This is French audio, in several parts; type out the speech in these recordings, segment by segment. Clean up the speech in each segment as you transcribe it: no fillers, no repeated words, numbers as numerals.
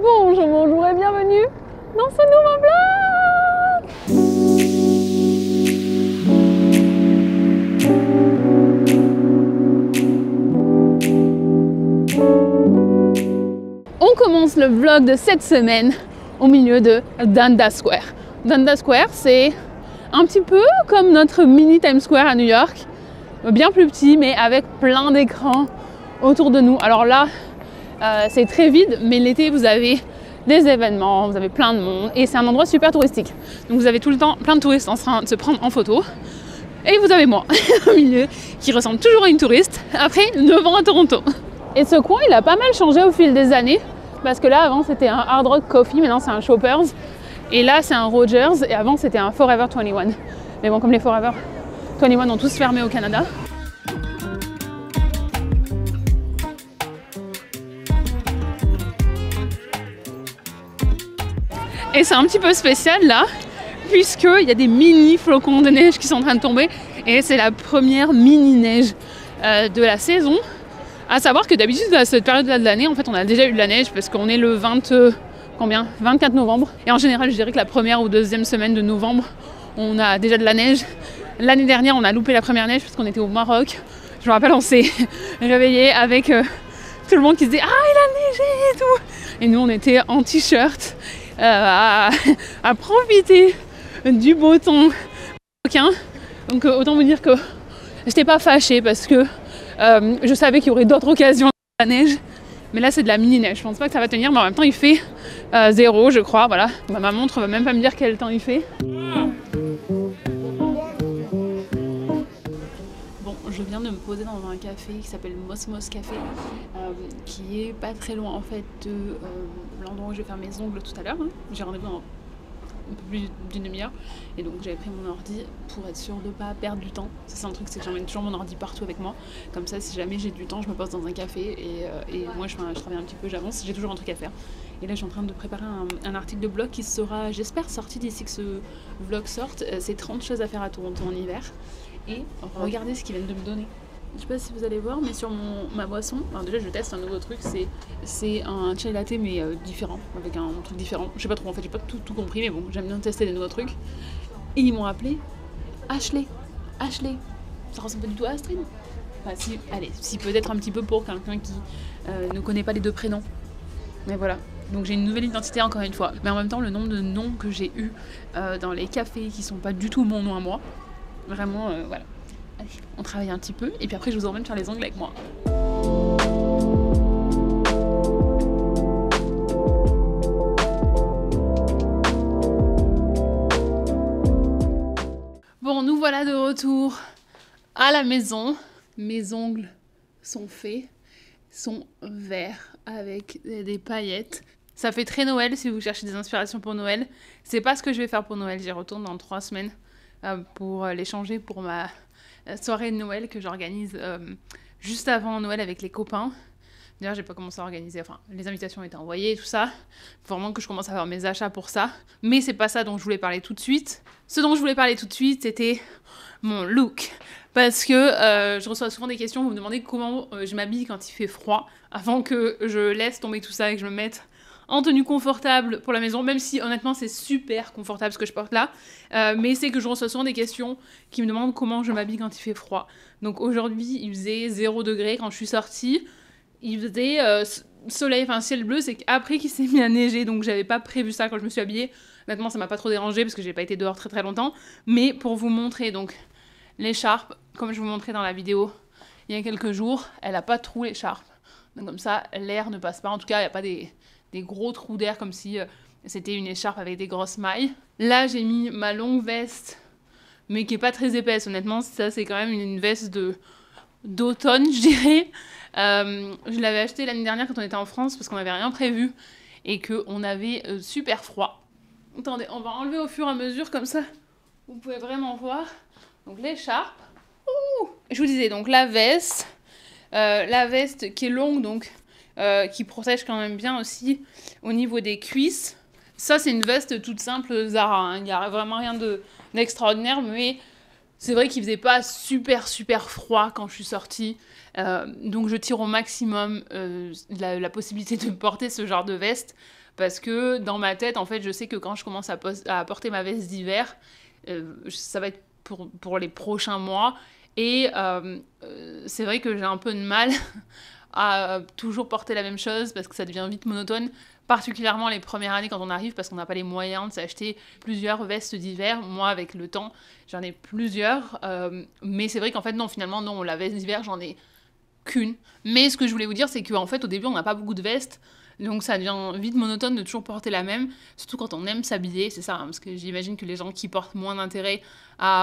Bonjour et bienvenue dans ce nouveau vlog. On commence le vlog de cette semaine au milieu de Dundas Square. Dundas Square, c'est un petit peu comme notre mini Times Square à New York, bien plus petit mais avec plein d'écrans autour de nous. Alors là, c'est très vide, mais l'été vous avez des événements, vous avez plein de monde et c'est un endroit super touristique. Donc vous avez tout le temps plein de touristes en train de se prendre en photo. Et vous avez moi au milieu qui ressemble toujours à une touriste après 9 ans à Toronto. Et ce coin il a pas mal changé au fil des années parce que là avant c'était un Hard Rock Coffee, maintenant c'est un Shoppers et là c'est un Rogers et avant c'était un Forever 21. Mais bon, comme les Forever 21 ont tous fermé au Canada. Et c'est un petit peu spécial là, puisqu'il y a des mini flocons de neige qui sont en train de tomber. Et c'est la première mini neige de la saison. À savoir que d'habitude à cette période-là de l'année, en fait on a déjà eu de la neige parce qu'on est le 24 novembre. Et en général je dirais que la première ou deuxième semaine de novembre, on a déjà de la neige. L'année dernière on a loupé la première neige parce qu'on était au Maroc. Je me rappelle, on s'est réveillé avec tout le monde qui se disait « Ah, il a neigé !» et tout. Et nous on était en t-shirt. À profiter du beau temps marocain. Donc autant vous dire que j'étais pas fâchée parce que je savais qu'il y aurait d'autres occasions de la neige. Mais là c'est de la mini neige, je pense pas que ça va tenir, mais en même temps il fait 0 je crois, voilà. Bah, ma montre va même pas me dire quel temps il fait. Je viens de me poser dans un café qui s'appelle Mosmos Café, qui est pas très loin en fait de l'endroit où je vais faire mes ongles tout à l'heure. J'ai rendez-vous dans un peu plus d'une demi-heure et donc j'avais pris mon ordi pour être sûre de pas perdre du temps. Ça c'est un truc, c'est que j'emmène toujours mon ordi partout avec moi. Comme ça si jamais j'ai du temps, je me pose dans un café et moi je travaille un petit peu, j'avance, j'ai toujours un truc à faire. Et là je suis en train de préparer un article de blog qui sera, j'espère, sorti d'ici que ce vlog sorte. C'est 30 choses à faire à Toronto en hiver. Et regardez ce qu'ils viennent de me donner. Je sais pas si vous allez voir, mais sur ma boisson, alors déjà je teste un nouveau truc, c'est un chai latte mais différent, avec un truc différent. Je sais pas trop, en fait j'ai pas tout compris, mais bon, j'aime bien tester des nouveaux trucs. Et ils m'ont appelé Ashley. Ashley, ça ressemble pas du tout à Astrid. Enfin si, allez, si peut-être un petit peu pour quelqu'un qui ne connaît pas les deux prénoms. Mais voilà. Donc j'ai une nouvelle identité encore une fois. Mais en même temps, le nombre de noms que j'ai eu dans les cafés qui sont pas du tout mon nom à moi, vraiment, voilà. Allez, on travaille un petit peu et puis après je vous emmène faire les ongles avec moi. Bon, nous voilà de retour à la maison. Mes ongles sont faits, sont verts avec des paillettes. Ça fait très Noël si vous cherchez des inspirations pour Noël. C'est pas ce que je vais faire pour Noël, j'y retourne dans 3 semaines pour les changer pour ma soirée de Noël que j'organise juste avant Noël avec les copains. D'ailleurs, j'ai pas commencé à organiser, enfin, les invitations ont été envoyées et tout ça. Faut vraiment que je commence à faire mes achats pour ça. Mais c'est pas ça dont je voulais parler tout de suite. Ce dont je voulais parler tout de suite, c'était mon look. Parce que je reçois souvent des questions, vous me demandez comment je m'habille quand il fait froid, avant que je laisse tomber tout ça et que je me mette en tenue confortable pour la maison, même si honnêtement c'est super confortable ce que je porte là, mais c'est que je reçois souvent des questions qui me demandent comment je m'habille quand il fait froid. Donc aujourd'hui il faisait 0 degré quand je suis sortie, il faisait soleil, enfin ciel bleu, c'est qu'après qu'il s'est mis à neiger, donc j'avais pas prévu ça quand je me suis habillée. Honnêtement ça m'a pas trop dérangé parce que j'ai pas été dehors très longtemps, mais pour vous montrer donc l'écharpe, comme je vous montrais dans la vidéo il y a quelques jours, elle a pas de trou l'écharpe, donc comme ça l'air ne passe pas, en tout cas il n'y a pas des gros trous d'air comme si c'était une écharpe avec des grosses mailles. Là j'ai mis ma longue veste mais qui est pas très épaisse honnêtement, ça c'est quand même une veste d'automne je dirais. Je l'avais achetée l'année dernière quand on était en France parce qu'on n'avait rien prévu et qu'on avait super froid. Attendez, on va enlever au fur et à mesure comme ça vous pouvez vraiment voir. Donc l'écharpe, je vous disais donc la veste qui est longue donc qui protège quand même bien aussi au niveau des cuisses. Ça c'est une veste toute simple Zara, hein. Il n'y a vraiment rien d'extraordinaire, mais C'est vrai qu'il faisait pas super froid quand je suis sortie, donc je tire au maximum la possibilité de porter ce genre de veste, parce que dans ma tête, en fait, je sais que quand je commence à porter ma veste d'hiver, ça va être pour les prochains mois, et c'est vrai que j'ai un peu de mal à toujours porter la même chose, parce que ça devient vite monotone, particulièrement les premières années quand on arrive, parce qu'on n'a pas les moyens de s'acheter plusieurs vestes d'hiver. Moi, avec le temps, j'en ai plusieurs, mais c'est vrai qu'en fait, non, finalement, non, la veste d'hiver, j'en ai qu'une. Mais ce que je voulais vous dire, c'est qu'en fait, au début, on n'a pas beaucoup de vestes, donc ça devient vite monotone de toujours porter la même, surtout quand on aime s'habiller, c'est ça, hein, parce que j'imagine que les gens qui portent moins d'intérêt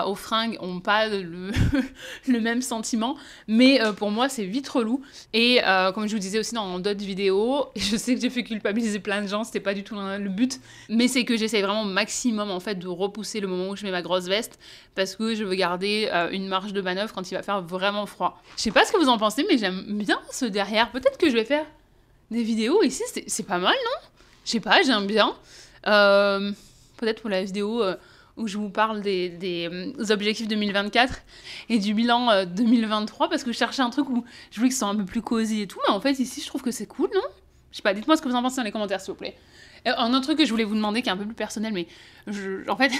aux fringues n'ont pas le même sentiment, mais pour moi c'est vite relou, et comme je vous disais aussi dans d'autres vidéos, et je sais que j'ai fait culpabiliser plein de gens, c'était pas du tout le but, mais c'est que j'essaye vraiment au maximum en fait de repousser le moment où je mets ma grosse veste, parce que je veux garder une marge de manœuvre quand il va faire vraiment froid. Je sais pas ce que vous en pensez, mais j'aime bien ce derrière, peut-être que je vais faire des vidéos ici, c'est pas mal, non? Je sais pas, j'aime bien. Peut-être pour la vidéo où je vous parle des objectifs 2024 et du bilan 2023, parce que je cherchais un truc où je voulais que ce soit un peu plus cosy et tout, mais en fait ici je trouve que c'est cool, non? Je sais pas, dites-moi ce que vous en pensez dans les commentaires s'il vous plaît. Un autre truc que je voulais vous demander qui est un peu plus personnel, mais en fait,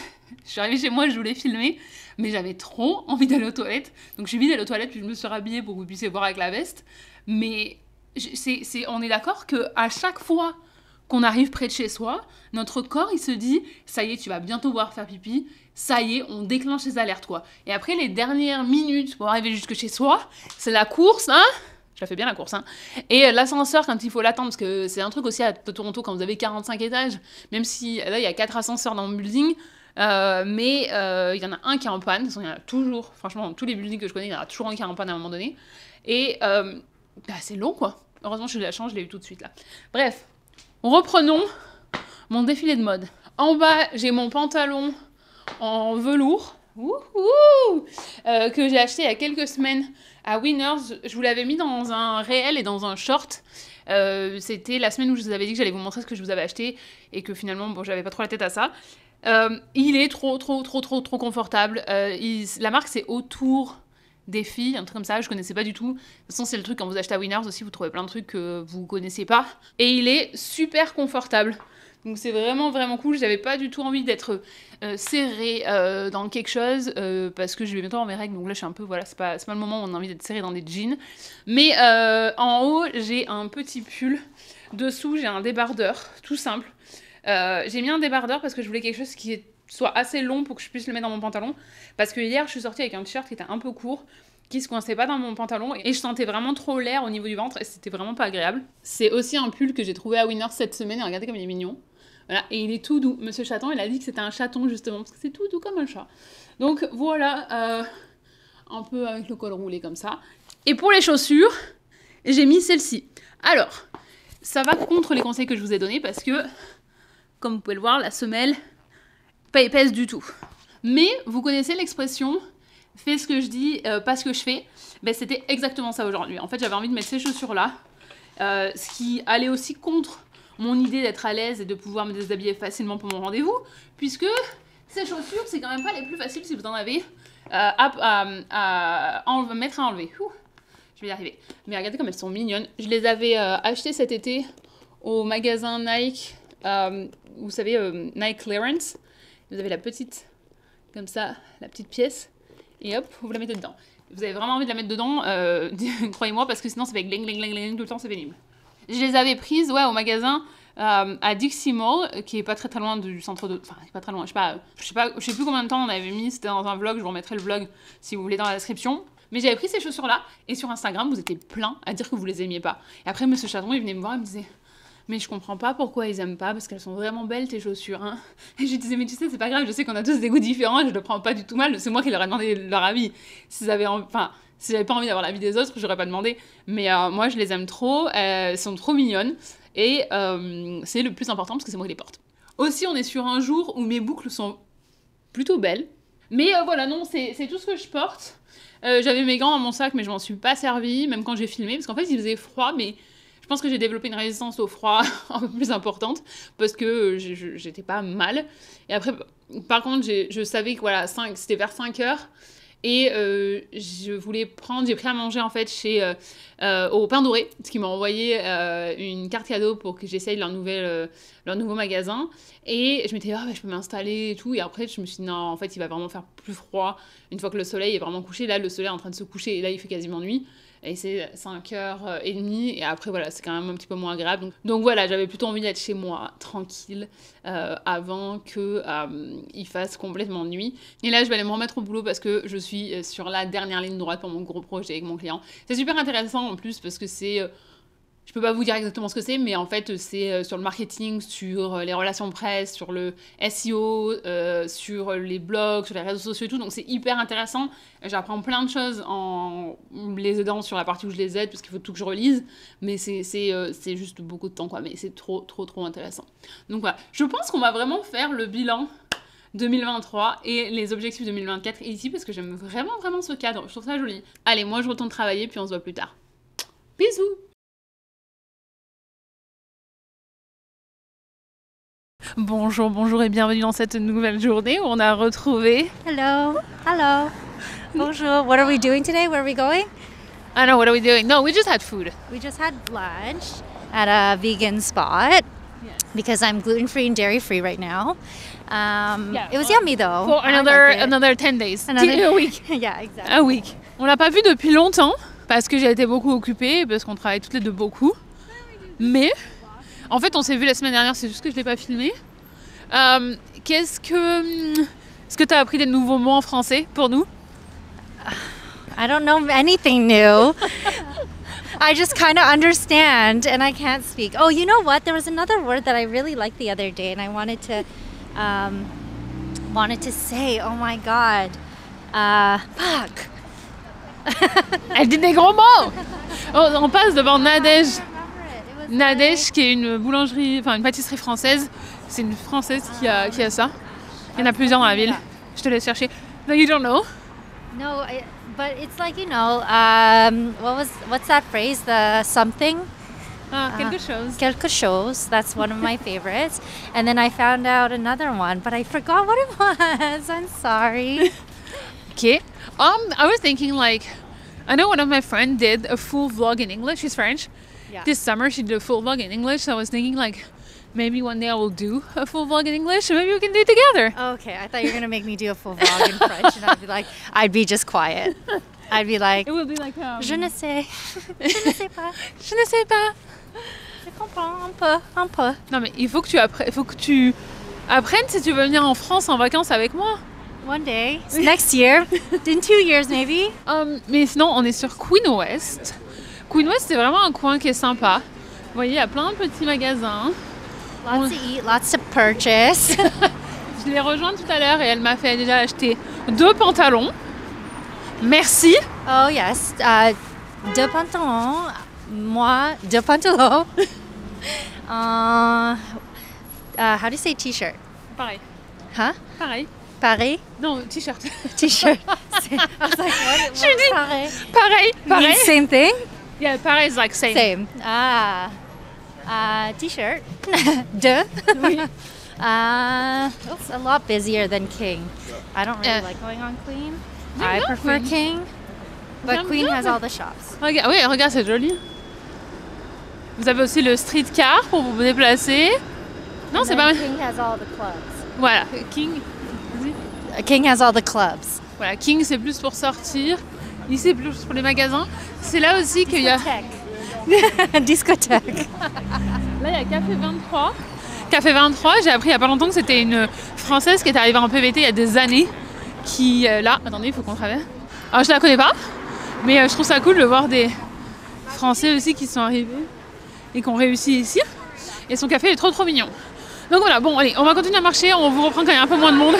je suis arrivée chez moi, je voulais filmer, mais j'avais trop envie d'aller aux toilettes, donc je suis vite allée aux toilettes, puis je me suis rhabillée pour que vous puissiez voir avec la veste, mais on est d'accord qu'à chaque fois qu'on arrive près de chez soi, notre corps, il se dit « ça y est, tu vas bientôt pouvoir faire pipi », ça y est, on déclenche les alertes, quoi. Et après, les dernières minutes pour arriver jusque chez soi, c'est la course, hein. Je la fais bien, la course, hein. Et l'ascenseur, quand il faut l'attendre, parce que c'est un truc aussi à Toronto, quand vous avez 45 étages, même si, là, il y a 4 ascenseurs dans mon building, mais il y en a un qui est en panne, de toute façon, il y en a toujours, franchement, dans tous les buildings que je connais, il y en a toujours un qui est en panne à un moment donné, et c'est long, quoi. Heureusement, je l'ai changé, je l'ai eu tout de suite, là. Bref, reprenons mon défilé de mode. En bas, j'ai mon pantalon en velours, que j'ai acheté il y a quelques semaines à Winners. Je vous l'avais mis dans un réel et dans un short. C'était la semaine où je vous avais dit que j'allais vous montrer ce que je vous avais acheté et que finalement, bon, j'avais pas trop la tête à ça. Il est trop confortable. La marque, c'est Autour des filles, un truc comme ça, je connaissais pas du tout. De toute façon, c'est le truc quand vous achetez à Winners aussi, vous trouvez plein de trucs que vous connaissez pas. Et il est super confortable. Donc c'est vraiment cool. J'avais pas du tout envie d'être serrée dans quelque chose parce que je vais bientôt avoir mes règles. Donc là, je suis un peu, voilà, c'est pas le moment où on a envie d'être serré dans des jeans. Mais en haut, j'ai un petit pull. Dessous, j'ai un débardeur, tout simple. J'ai mis un débardeur parce que je voulais quelque chose qui soit assez long pour que je puisse le mettre dans mon pantalon. Parce que hier, je suis sortie avec un t-shirt qui était un peu court, qui se coinçait pas dans mon pantalon, et je sentais vraiment trop l'air au niveau du ventre, et c'était vraiment pas agréable. C'est aussi un pull que j'ai trouvé à Winners cette semaine, et regardez comme il est mignon. Voilà, et il est tout doux. Monsieur Chaton, il a dit que c'était un chaton, justement, parce que c'est tout doux comme un chat. Donc voilà, un peu avec le col roulé comme ça. Et pour les chaussures, j'ai mis celle-ci. Alors, ça va contre les conseils que je vous ai donnés, parce que, comme vous pouvez le voir, la semelle pas épaisse du tout. Mais vous connaissez l'expression « fais ce que je dis, pas ce que je fais ». Ben, c'était exactement ça aujourd'hui. En fait, j'avais envie de mettre ces chaussures-là, ce qui allait aussi contre mon idée d'être à l'aise et de pouvoir me déshabiller facilement pour mon rendez-vous, puisque ces chaussures, c'est quand même pas les plus faciles si vous en avez à mettre à enlever. Ouh, je vais y arriver. Mais regardez comme elles sont mignonnes. Je les avais achetées cet été au magasin Nike, vous savez, Nike Clearance. Vous avez la petite, comme ça, la petite pièce, et hop, vous la mettez dedans. Vous avez vraiment envie de la mettre dedans, croyez-moi, parce que sinon ça fait gling tout le temps, c'est pénible. Je les avais prises, ouais, au magasin à Dixie Mall, qui est pas très loin du centre de... Enfin, pas très loin, je sais plus combien de temps on avait mis, c'était dans un vlog, je vous remettrai le vlog si vous voulez dans la description. Mais j'avais pris ces chaussures-là, et sur Instagram, vous étiez plein à dire que vous les aimiez pas. Et après, Monsieur Chaton, il venait me voir, il me disait... Mais je comprends pas pourquoi ils aiment pas, parce qu'elles sont vraiment belles tes chaussures, hein. Et je lui disais, mais tu sais, c'est pas grave, je sais qu'on a tous des goûts différents, et je le prends pas du tout mal, c'est moi qui leur ai demandé leur avis. Si j'avais pas envie d'avoir l'avis des autres, j'aurais pas demandé. Mais moi, je les aime trop, elles sont trop mignonnes, et c'est le plus important, parce que c'est moi qui les porte. Aussi, on est sur un jour où mes boucles sont plutôt belles. Mais voilà, non, c'est tout ce que je porte. J'avais mes gants dans mon sac, mais je m'en suis pas servi, même quand j'ai filmé, parce qu'en fait, il faisait froid, mais... Je pense que j'ai développé une résistance au froid un peu plus importante parce que j'étais pas mal. Et après, par contre, je savais que voilà, c'était vers 5 heures Et j'ai pris à manger en fait au Pain Doré, ce qui m'a envoyé une carte cadeau pour que j'essaye leur nouveau magasin. Et je m'étais dit, je peux m'installer et tout. Et après, je me suis dit, non, en fait, il va vraiment faire plus froid une fois que le soleil est vraiment couché. Là, le soleil est en train de se coucher et là, il fait quasiment nuit. Et c'est 5h30. Et après, voilà, c'est quand même un petit peu moins agréable. Donc voilà, j'avais plutôt envie d'être chez moi, tranquille, avant qu'il fasse complètement nuit. Et là, je vais aller me remettre au boulot parce que je suis sur la dernière ligne droite pour mon gros projet avec mon client. C'est super intéressant en plus parce que c'est... je peux pas vous dire exactement ce que c'est, mais en fait, c'est sur le marketing, sur les relations presse, sur le SEO, sur les blogs, sur les réseaux sociaux et tout. Donc, c'est hyper intéressant. J'apprends plein de choses en les aidant sur la partie où je les aide, parce qu'il faut tout que je relise. Mais c'est juste beaucoup de temps, quoi. Mais c'est trop intéressant. Donc, voilà. Je pense qu'on va vraiment faire le bilan 2023 et les objectifs 2024 ici, parce que j'aime vraiment ce cadre. Je trouve ça joli. Allez, moi, je retourne travailler, puis on se voit plus tard. Bisous! Bonjour et bienvenue dans cette nouvelle journée où on a retrouvé... Hello. Bonjour. What are we doing today? Where are we going? I know, what are we doing? No, we just had food. We just had lunch at a vegan spot because I'm gluten-free and dairy-free right now. It was yummy though. For another 10 days. A week. Yeah, exactly. A week. On l'a pas vu depuis longtemps parce que j'ai été beaucoup occupée, parce qu'on travaille toutes les deux beaucoup. Mais... en fait, on s'est vu la semaine dernière, c'est juste que je ne l'ai pas filmé. Est-ce que tu as appris des nouveaux mots en français pour nous? I don't know anything new. I just kind of understand and I can't speak. Oh, you know what? There was another word that I really liked the other day and I wanted to say. Oh my God. Fuck. Elle dit des gros mots. On passe devant Nadège. Nadège, qui est une boulangerie, enfin une pâtisserie française. C'est une française qui a ça. Il y en a plusieurs dans la ville. Je te laisse chercher. No, you don't know? No, but it's like, you know, what's that phrase? The something? Quelque chose. Quelque chose. That's one of my favorites. And then I found out another one, but I forgot what it was. I'm sorry. Okay. I was thinking I know one of my friends did a full vlog in English. She's French. Yeah. This summer she did a full vlog in English, so I was thinking maybe one day I will do a full vlog in English and maybe we can do it together. Okay, I thought you were going to make me do a full vlog in French and I'd be just quiet. I'd be like... It would be like... Je ne sais. Je ne sais pas. Je ne sais pas. Je comprends un peu. Non mais il faut que tu apprennes si tu veux venir en France en vacances avec moi. One day. Next year. In 2 years maybe. Mais sinon, on est sur Queen West. Queen West, c'est vraiment un coin qui est sympa. Vous voyez, il y a plein de petits magasins. Lots to eat, lots to purchase. Je l'ai rejointe tout à l'heure et elle m'a fait déjà acheter 2 pantalons. Merci. Oh yes, 2 pantalons. Moi, 2 pantalons. How do you say t-shirt? Pareil. Huh? Pareil. Pareil? Non, t-shirt. T-shirt. I was like, what? Je dis pareil. Means same thing? Yeah, pareil is like same. Same. T-shirt. Deux. Oui. It's a lot busier than King. I don't really like going on Queen. I prefer King. But Queen has all the shops. Regarde, c'est joli. Vous avez aussi le streetcar pour vous déplacer. Non, c'est pas mal. King has all the clubs. Voilà, King has all the clubs. Voilà, King c'est plus pour sortir. Ici c'est plus pour les magasins. C'est là aussi qu'il y a... Discothèque. Là il y a Café 23. Café 23, j'ai appris il y a pas longtemps que c'était une Française qui est arrivée en PVT il y a des années. Qui là, attendez, il faut qu'on traverse. Alors je la connais pas, mais je trouve ça cool de voir des Français aussi qui sont arrivés et qui ont réussi ici. Et son café est trop mignon. Donc voilà, bon allez, on va continuer à marcher, on vous reprend quand il y a un peu moins de monde.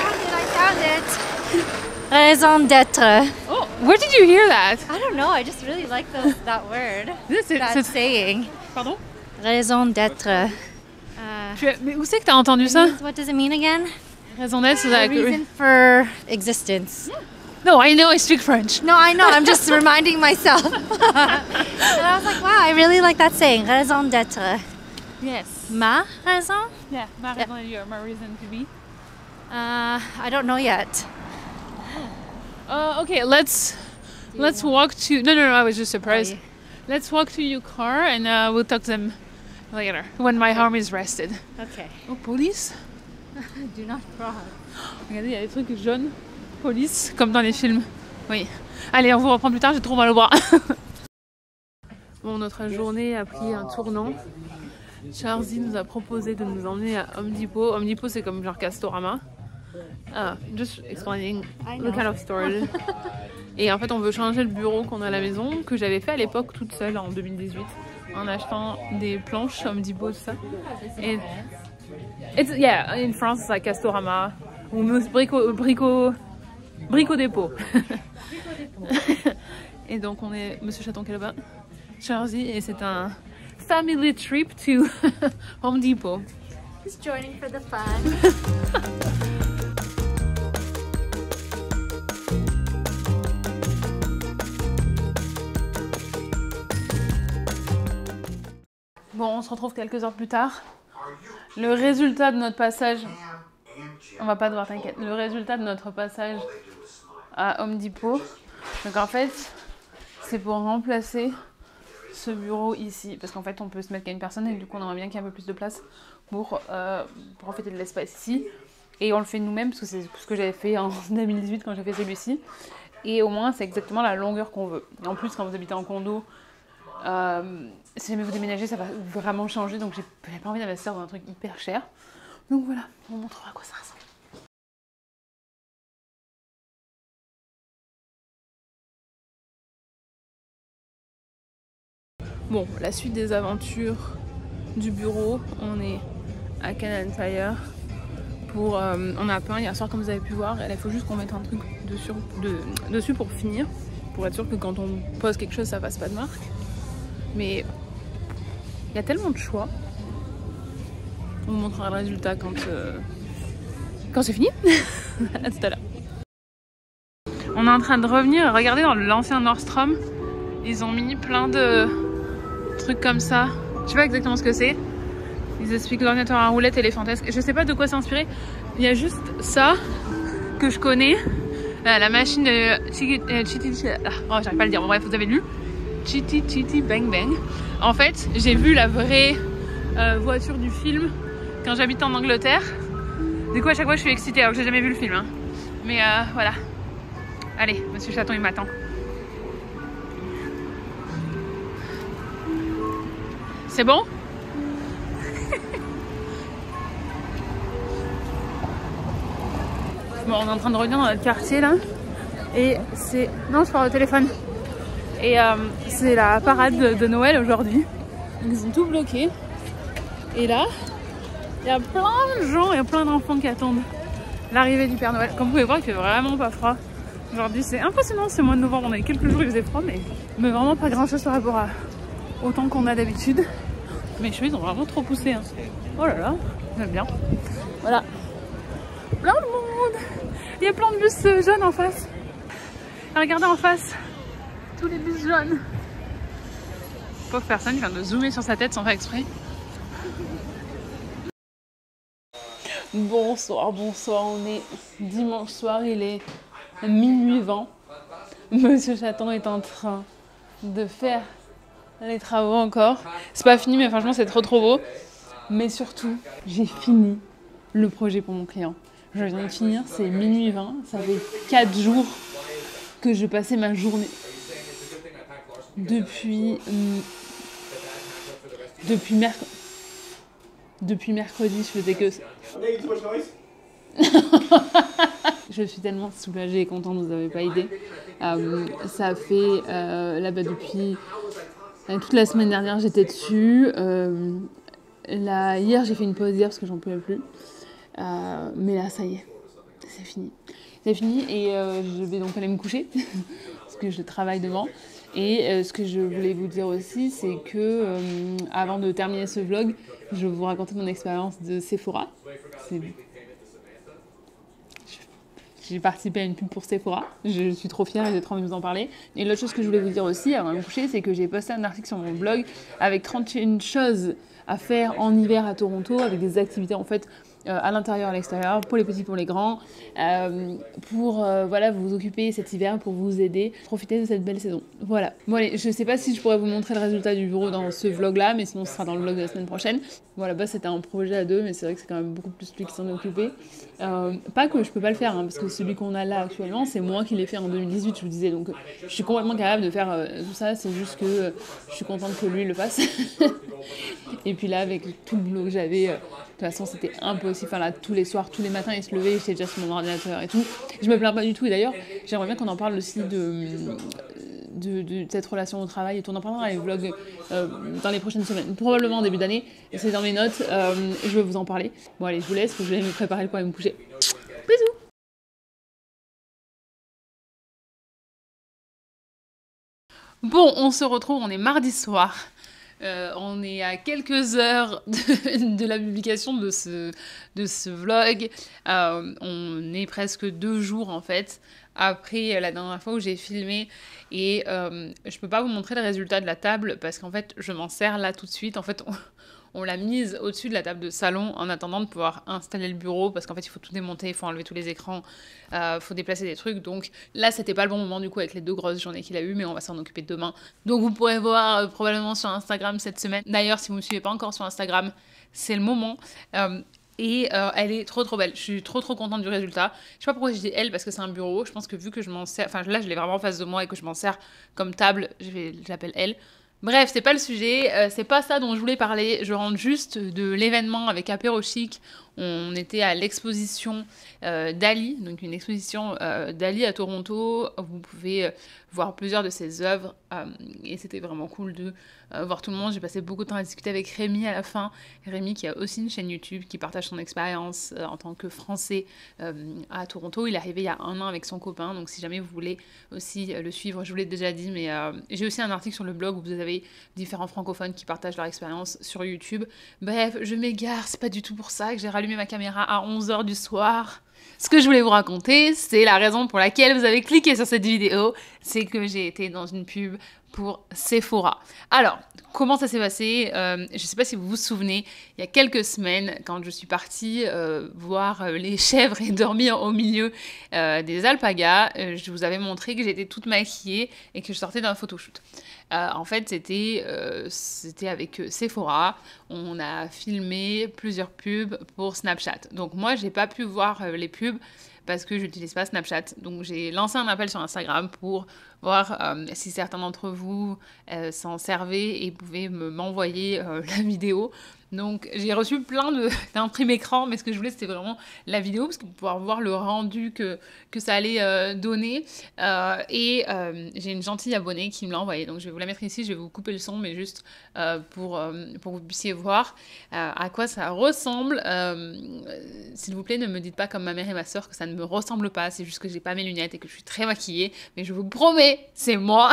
Raison d'être. Oh, where did you hear that? I don't know, I just really like that word. That saying. Pardon? Raison d'être. Mais où c'est que t'as entendu ça? What does it mean again? Raison d'être, c'est like... reason for existence. No, I know I speak French. No, I know, I'm just reminding myself. And I was like, wow, I really like that saying. Raison d'être. Yes. Ma raison? Yeah, ma raison, my reason to be. I don't know yet. Okay, let's walk to. No, I was just surprised. Oh, Let's walk to your car and we'll talk to them later when my arm is rested. Okay. Oh, police. Do not cross. Regardez, il y a des trucs jaunes. Police, comme dans les films. Oui. Allez, on vous reprend plus tard, j'ai trop mal au bras. Bon, notre journée a pris un tournant. Charzy nous a proposé de nous emmener à Home Depot. Home Depot, c'est comme genre Castorama. Just explaining the kind of store. Et en fait, on veut changer le bureau qu'on a à la maison, que j'avais fait à l'époque toute seule en 2018, en achetant des planches Home Depot, tout ça. Et yeah, in France, it's like Castorama ou Brico Dépôt. Et donc, on est Monsieur Chaton qui est là-bas, Charzy, et c'est un family trip to Home Depot. Just joining for the fun. Bon, on se retrouve quelques heures plus tard. Le résultat de notre passage... On va pas devoir t'inquiéter. Le résultat de notre passage à Home Depot. Donc en fait, c'est pour remplacer ce bureau ici. Parce qu'en fait, on peut se mettre qu'à une personne et du coup, on aimerait bien qu'il y ait un peu plus de place pour profiter de l'espace ici. Et on le fait nous-mêmes parce que c'est ce que j'avais fait en 2018 quand j'ai fait celui-ci. Et au moins, c'est exactement la longueur qu'on veut. Et en plus, quand vous habitez en condo... si jamais vous déménagez, ça va vraiment changer, donc j'ai pas envie d'investir dans un truc hyper cher. Donc voilà, on vous montrera à quoi ça ressemble. Bon, la suite des aventures du bureau, on est à Canal Tire pour... on a peint hier soir comme vous avez pu voir, et là il faut juste qu'on mette un truc dessus pour finir, pour être sûr que quand on pose quelque chose ça fasse pas de marque. Mais il y a tellement de choix. On vous montrera le résultat quand c'est fini. À tout à l'heure. On est en train de revenir. Regardez dans l'ancien Nordstrom. Ils ont mis plein de trucs comme ça. Je sais pas exactement ce que c'est. Ils expliquent l'ordinateur à roulette éléphantesque. Je sais pas de quoi c'est inspiré. Il y a juste ça que je connais. La machine de oh, j'arrive pas à le dire. Bon, bref, vous avez lu. Chitty Chitty Bang Bang. En fait, j'ai vu la vraie voiture du film quand j'habitais en Angleterre. Du coup, à chaque fois, je suis excitée alors que j'ai jamais vu le film. Hein. Mais voilà. Allez, Monsieur Chaton, il m'attend. C'est bon? Bon, on est en train de revenir dans notre quartier là. Et c'est... Non, je parle au téléphone. Et c'est la parade de Noël aujourd'hui. Ils ont tout bloqué. Et là, il y a plein de gens et plein d'enfants qui attendent l'arrivée du Père Noël. Comme vous pouvez voir, il fait vraiment pas froid. Aujourd'hui, c'est impressionnant ce mois de novembre. On a eu quelques jours où il faisait froid, mais vraiment pas grand chose par rapport à autant qu'on a d'habitude. Mes cheveux, ils ont vraiment trop poussé. Hein. Oh là là, j'aime bien. Voilà. Plein de monde. Il y a plein de bus jaunes en face. Et regardez en face. Tous les bus jaunes. Pauvre personne, il vient de zoomer sur sa tête sans faire exprès. Bonsoir, on est dimanche soir, il est minuit 20. Monsieur Chaton est en train de faire les travaux encore. C'est pas fini, mais franchement c'est trop beau. Mais surtout, j'ai fini le projet pour mon client. Je viens de finir, c'est minuit 20, ça fait 4 jours que je passais ma journée. Depuis mercredi, je faisais que ça. Je suis tellement soulagée et contente, vous n'avez pas idée. Ça fait depuis toute la semaine dernière, j'étais dessus. Hier, j'ai fait une pause hier parce que j'en pouvais plus. Mais là, ça y est, c'est fini. C'est fini et je vais donc aller me coucher parce que je travaille demain. Et ce que je voulais vous dire aussi, c'est que avant de terminer ce vlog, je vais vous raconter mon expérience de Sephora. J'ai participé à une pub pour Sephora. Je suis trop fière et j'ai trop envie de vous en parler. Et l'autre chose que je voulais vous dire aussi avant de me coucher, c'est que j'ai posté un article sur mon blog avec 31 choses à faire en hiver à Toronto, avec des activités en fait à l'intérieur, à l'extérieur, pour les petits, pour les grands, pour voilà, vous occuper cet hiver, pour vous aider, profiter de cette belle saison. Voilà. Bon allez, je sais pas si je pourrais vous montrer le résultat du bureau dans ce vlog-là, mais sinon ce sera dans le vlog de la semaine prochaine. Voilà, bah c'était un projet à deux, mais c'est vrai que c'est quand même beaucoup plus lui qui s'en est occupé. Pas que je peux pas le faire, hein, parce que celui qu'on a là actuellement, c'est moi qui l'ai fait en 2018, je vous disais, donc je suis complètement capable de faire tout ça, c'est juste que je suis contente que lui le fasse. Et puis là, avec tout le boulot que j'avais, de toute façon, c'était impossible. Enfin là, tous les soirs, tous les matins, il se levait, j'étais déjà sur mon ordinateur et tout. Je me plains pas du tout. Et d'ailleurs, j'aimerais bien qu'on en parle aussi de cette relation au travail. Et on en parlera dans les vlogs dans les prochaines semaines. Probablement en début d'année. C'est dans mes notes. Je vais vous en parler. Bon, allez, je vous laisse. Je vais me préparer pour aller me coucher. Bisous! Bon, on se retrouve, on est mardi soir. On est à quelques heures de la publication de ce vlog. On est presque 2 jours en fait après la dernière fois où j'ai filmé et je peux pas vous montrer le résultat de la table parce qu'en fait je m'en sers là tout de suite. En fait on l'a mise au-dessus de la table de salon en attendant de pouvoir installer le bureau parce qu'en fait il faut tout démonter, il faut enlever tous les écrans, faut déplacer des trucs. Donc là c'était pas le bon moment du coup avec les 2 grosses journées qu'il a eu, mais on va s'en occuper demain. Donc vous pourrez voir probablement sur Instagram cette semaine. D'ailleurs si vous me suivez pas encore sur Instagram, c'est le moment. Et elle est trop belle. Je suis trop contente du résultat. Je sais pas pourquoi je dis elle parce que c'est un bureau. Je pense que vu que je m'en sers, enfin là je l'ai vraiment en face de moi et que je m'en sers comme table, je l'appelle elle. Bref, c'est pas le sujet, c'est pas ça dont je voulais parler. Je rentre juste de l'événement avec Apéro Chic. On était à l'exposition Dali, donc une exposition Dali à Toronto. Vous pouvez voir plusieurs de ses œuvres et c'était vraiment cool de voir tout le monde. J'ai passé beaucoup de temps à discuter avec Rémi à la fin. Rémi qui a aussi une chaîne YouTube qui partage son expérience en tant que Français à Toronto. Il est arrivé il y a 1 an avec son copain, donc si jamais vous voulez aussi le suivre, je vous l'ai déjà dit, mais j'ai aussi un article sur le blog où vous avez différents francophones qui partagent leur expérience sur YouTube. Bref, je m'égare, c'est pas du tout pour ça que j'ai rallumé ma caméra à 11h du soir. Ce que je voulais vous raconter, c'est la raison pour laquelle vous avez cliqué sur cette vidéo, c'est que j'ai été dans une pub pour Sephora. Alors, comment ça s'est passé? Je sais pas si vous vous souvenez, il y a quelques semaines, quand je suis partie voir les chèvres et dormir au milieu des alpagas, je vous avais montré que j'étais toute maquillée et que je sortais d'un photoshoot. En fait, c'était avec Sephora. On a filmé plusieurs pubs pour Snapchat. Donc moi, j'ai pas pu voir les pubs parce que j'utilise pas Snapchat. Donc j'ai lancé un appel sur Instagram pour voir si certains d'entre vous s'en servaient et pouvaient m'envoyer la vidéo. Donc j'ai reçu plein d'imprimes écran, mais ce que je voulais c'était vraiment la vidéo, parce que pour pouvoir voir le rendu que ça allait donner. J'ai une gentille abonnée qui me l'a envoyé, donc je vais vous la mettre ici, je vais vous couper le son, mais juste pour que vous puissiez voir à quoi ça ressemble. S'il vous plaît, ne me dites pas comme ma mère et ma soeur que ça ne me ressemble pas, c'est juste que j'ai pas mes lunettes et que je suis très maquillée, mais je vous promets, c'est moi.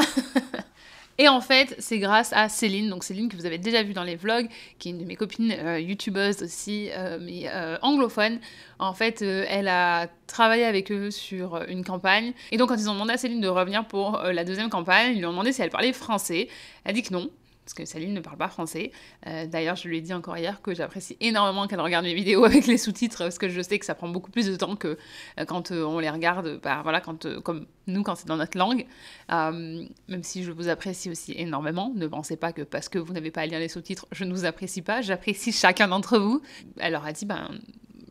Et en fait, c'est grâce à Céline, donc Céline que vous avez déjà vu dans les vlogs, qui est une de mes copines youtubeuses aussi, mais anglophone. En fait, elle a travaillé avec eux sur une campagne. Et donc, quand ils ont demandé à Céline de revenir pour la 2e campagne, ils lui ont demandé si elle parlait français. Elle a dit que non, parce que Céline ne parle pas français. D'ailleurs, je lui ai dit encore hier que j'apprécie énormément qu'elle regarde mes vidéos avec les sous-titres, parce que je sais que ça prend beaucoup plus de temps que quand on les regarde, voilà, comme nous, quand c'est dans notre langue. Même si je vous apprécie aussi énormément, ne pensez pas que parce que vous n'avez pas à lire les sous-titres, je ne vous apprécie pas, j'apprécie chacun d'entre vous. Elle leur a dit,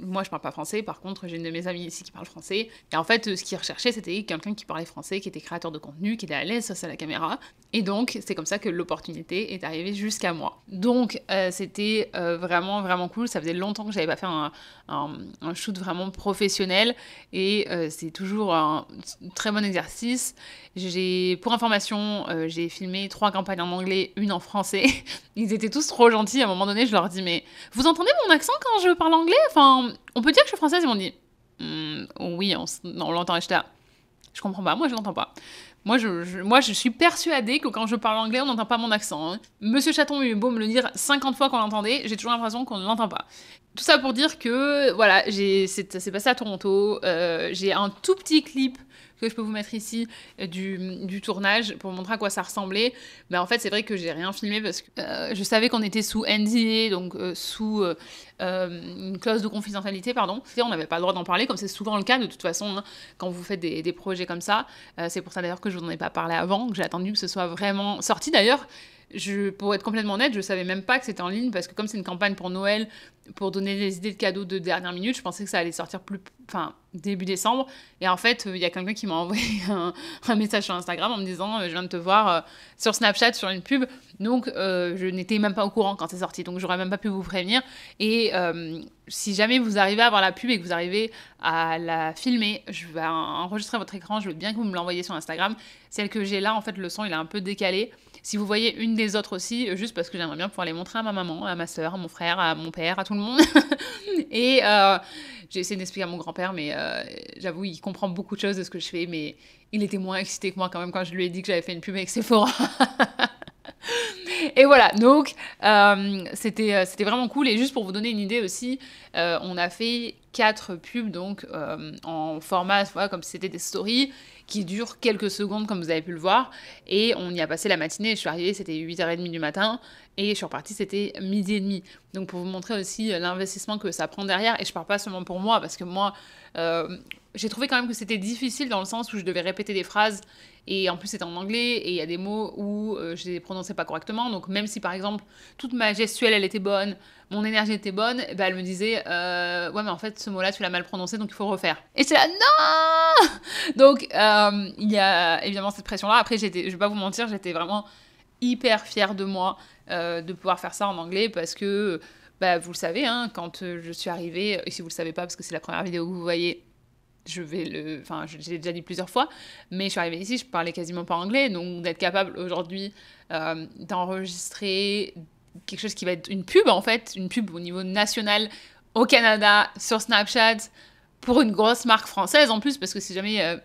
moi, je parle pas français, par contre, j'ai une de mes amies ici qui parle français. Et en fait, ce qu'ils recherchaient, c'était quelqu'un qui parlait français, qui était créateur de contenu, qui était à l'aise face à la caméra. Et donc, c'est comme ça que l'opportunité est arrivée jusqu'à moi. Donc, c'était vraiment cool. Ça faisait longtemps que j'avais pas fait un shoot vraiment professionnel. Et c'est toujours un très bon exercice. Pour information, j'ai filmé 3 campagnes en anglais, 1 en français. Ils étaient tous trop gentils. À un moment donné, je leur dis, mais vous entendez mon accent quand je parle anglais? Enfin, on peut dire que je suis française? Ils m'ont dit, oui, on l'entend. Et j'étais là, je comprends pas, moi je l'entends pas. Moi, je suis persuadée que quand je parle anglais, on n'entend pas mon accent. Hein. Monsieur Chaton eut beau me le dire 50 fois qu'on l'entendait, j'ai toujours l'impression qu'on ne l'entend pas. Tout ça pour dire que, voilà, c'est passé à Toronto. J'ai un tout petit clip que je peux vous mettre ici du tournage pour vous montrer à quoi ça ressemblait. Mais en fait, c'est vrai que j'ai rien filmé parce que je savais qu'on était sous NDA, donc sous une clause de confidentialité, pardon. On n'avait pas le droit d'en parler, comme c'est souvent le cas de toute façon, hein, quand vous faites des projets comme ça. C'est pour ça d'ailleurs que je vous en ai pas parlé avant, que j'ai attendu que ce soit vraiment sorti. D'ailleurs, pour être complètement honnête, je savais même pas que c'était en ligne parce que comme c'est une campagne pour Noël, pour donner des idées de cadeaux de dernière minute, je pensais que ça allait sortir début décembre. Et en fait, il y a quelqu'un qui m'a envoyé un message sur Instagram en me disant je viens de te voir sur Snapchat sur une pub. Donc, je n'étais même pas au courant quand c'est sorti. Donc, j'aurais même pas pu vous prévenir. Et si jamais vous arrivez à voir la pub et que vous arrivez à la filmer, je vais enregistrer votre écran. Je veux bien que vous me l'envoyiez sur Instagram. Celle que j'ai là, en fait, le son, il est un peu décalé. Si vous voyez une des autres aussi, juste parce que j'aimerais bien pouvoir les montrer à ma maman, à ma soeur, à mon frère, à mon père, à tout le monde. Et j'ai essayé d'expliquer à mon grand-père, mais j'avoue, il comprend beaucoup de choses de ce que je fais, mais il était moins excité que moi quand même quand je lui ai dit que j'avais fait une pub avec Sephora. Et voilà, donc c'était vraiment cool. Et juste pour vous donner une idée aussi, on a fait 4 pubs donc en format, voilà, comme si c'était des stories qui durent quelques secondes comme vous avez pu le voir. Et on y a passé la matinée. Je suis arrivée, c'était 8h30 du matin. Et je suis repartie, c'était 12h30. Donc pour vous montrer aussi l'investissement que ça prend derrière. Et je parle pas seulement pour moi, parce que moi, j'ai trouvé quand même que c'était difficile dans le sens où je devais répéter des phrases. Et en plus, c'était en anglais. Et il y a des mots où je les prononçais pas correctement. Donc même si, par exemple, toute ma gestuelle, elle était bonne, mon énergie était bonne, bah, elle me disait ouais, mais en fait, ce mot-là, tu l'as mal prononcé, donc il faut refaire. Et j'étais là, non. Donc, il y a évidemment cette pression-là. Après, je vais pas vous mentir, j'étais vraiment hyper fière de moi de pouvoir faire ça en anglais parce que, bah, vous le savez, hein, quand je suis arrivée, et si vous le savez pas parce que c'est la première vidéo que vous voyez, je l'ai déjà dit plusieurs fois, mais je suis arrivée ici, je parlais quasiment pas anglais, donc d'être capable aujourd'hui d'enregistrer quelque chose qui va être une pub en fait, une pub au niveau national au Canada, sur Snapchat, pour une grosse marque française en plus, parce que si jamais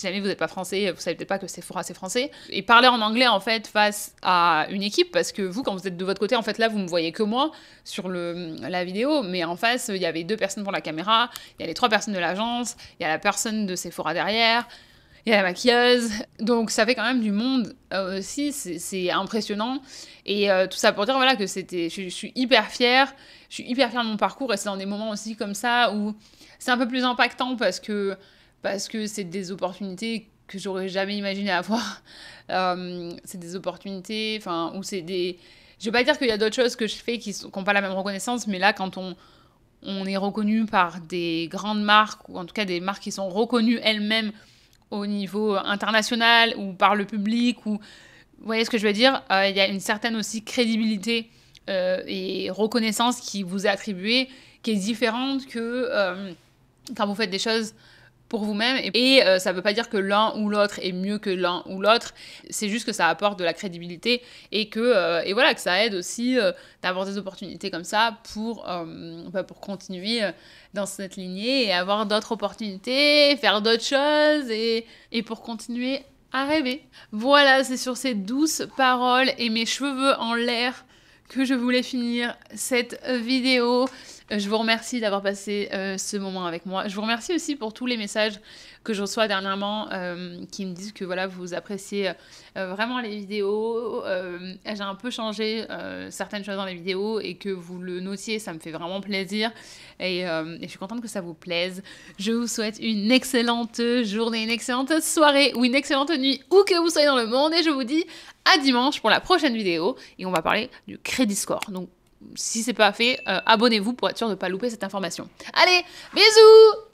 vous n'êtes pas français, vous savez peut-être pas que Sephora c'est français. Et parler en anglais en fait face à une équipe, parce que vous quand vous êtes de votre côté, en fait là vous me voyez que moi sur la vidéo, mais en face il y avait 2 personnes pour la caméra, il y a les 3 personnes de l'agence, il y a la personne de Sephora derrière, il y a la maquilleuse, donc ça fait quand même du monde aussi, c'est impressionnant. Et tout ça pour dire voilà, que je suis hyper fière de mon parcours, et c'est dans des moments aussi comme ça où c'est un peu plus impactant parce que c'est des opportunités que j'aurais jamais imaginé avoir. C'est des opportunités, où c'est des... Je vais pas dire qu'il y a d'autres choses que je fais qui n'ont pas la même reconnaissance, mais là, quand on est reconnu par des grandes marques, ou en tout cas des marques qui sont reconnues elles-mêmes au niveau international, ou par le public, ou... Vous voyez ce que je veux dire ? Il y a une certaine aussi crédibilité et reconnaissance qui vous est attribuée, qui est différente que quand vous faites des choses pour vous-même. Et ça veut pas dire que l'un ou l'autre est mieux que l'un ou l'autre, c'est juste que ça apporte de la crédibilité et que voilà, que ça aide aussi d'avoir des opportunités comme ça pour continuer dans cette lignée et avoir d'autres opportunités, faire d'autres choses et pour continuer à rêver. Voilà, c'est sur ces douces paroles et mes cheveux en l'air que je voulais finir cette vidéo. Je vous remercie d'avoir passé ce moment avec moi. Je vous remercie aussi pour tous les messages que je reçois dernièrement qui me disent que voilà, vous appréciez vraiment les vidéos. J'ai un peu changé certaines choses dans les vidéos et que vous le notiez, ça me fait vraiment plaisir. Et je suis contente que ça vous plaise. Je vous souhaite une excellente journée, une excellente soirée ou une excellente nuit, où que vous soyez dans le monde. Et je vous dis à dimanche pour la prochaine vidéo. Et on va parler du Crédit Score. Donc, si c'est pas fait, abonnez-vous pour être sûr de ne pas louper cette information. Allez, bisous!